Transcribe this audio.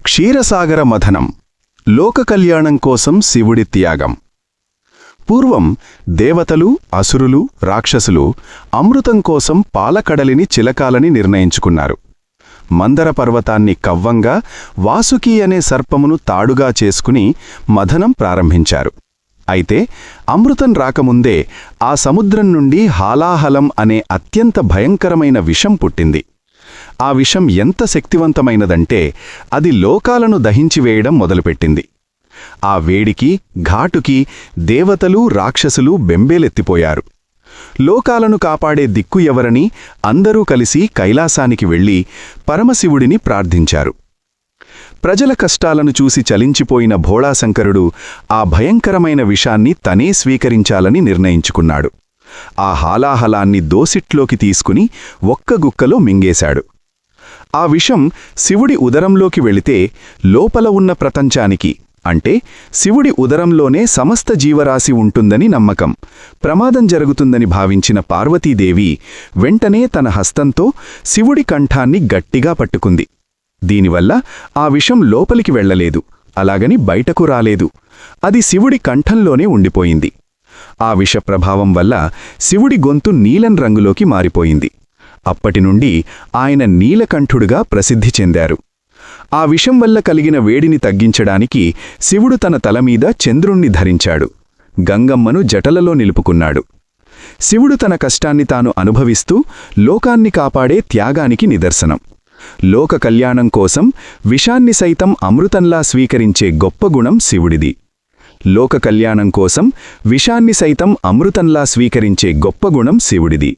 క్షీరసాగర మథనం లోక కళ్యాణం కోసం శివుడి త్యాగం. పూర్వం దేవతలు, అసురులు, రాక్షసులు అమృతం కోసం పాలకడలిని చిలకాలని నిర్ణయించుకున్నారు. మందర పర్వతాన్ని కవ్వంగా, వాసుకి అనే సర్పమును తాడుగా చేసుకుని మథనం ప్రారంభించారు. అయితే అమృతం రాకముందే ఆ సముద్రం నుండి హాలాహలం అనే అత్యంత భయంకరమైన విషం పుట్టింది. ఆ విషం ఎంత శక్తివంతమైనదంటే అది లోకాలను దహించివేయడం మొదలుపెట్టింది. ఆ వేడికి, ఘాటుకి దేవతలు, రాక్షసులు బెంబేలెత్తిపోయారు. లోకాలను కాపాడే దిక్కు ఎవరని అందరూ కలిసి కైలాసానికి వెళ్లి పరమశివుడిని ప్రార్థించారు. ప్రజల కష్టాలను చూసి చలించిపోయిన భోళాశంకరుడు ఆ భయంకరమైన విషాన్ని తనే స్వీకరించాలని నిర్ణయించుకున్నాడు. ఆ హాలాహలాన్ని దోసిట్లోకి తీసుకుని ఒక్క గుక్కలో మింగేశాడు. ఆ విషం శివుడి ఉదరంలోకి వెళితే లోపల ఉన్న ప్రపంచానికి, అంటే శివుడి ఉదరంలోనే సమస్త జీవరాశి ఉంటుందని నమ్మకం. ప్రమాదం జరుగుతుందని భావించిన పార్వతీదేవి వెంటనే తన హస్తంతో శివుడి కంఠాన్ని గట్టిగా పట్టుకుంది. దీనివల్ల ఆ విషం లోపలికి వెళ్లలేదు, అలాగని బయటకు రాలేదు. అది శివుడి కంఠంలోనే ఉండిపోయింది. ఆ విష ప్రభావం వల్ల శివుడి గొంతు నీలం రంగులోకి మారిపోయింది. అప్పటినుండి ఆయన నీలకంఠుడుగా ప్రసిద్ధి చెందారు. ఆ విషం వల్ల కలిగిన వేడిని తగ్గించడానికి శివుడు తన తలమీద చంద్రుణ్ణి ధరించాడు. గంగమ్మను జటలలో నిలుపుకున్నాడు. శివుడు తన కష్టాన్ని తాను అనుభవిస్తూ లోకాన్ని కాపాడే త్యాగానికి నిదర్శనం. లోక కళ్యాణం కోసం విషాన్ని సైతం అమృతంలా స్వీకరించే గొప్ప గుణం శివుడిది. లోక కళ్యాణం కోసం విషాన్ని సైతం అమృతంలా స్వీకరించే గొప్ప గుణం శివుడిది.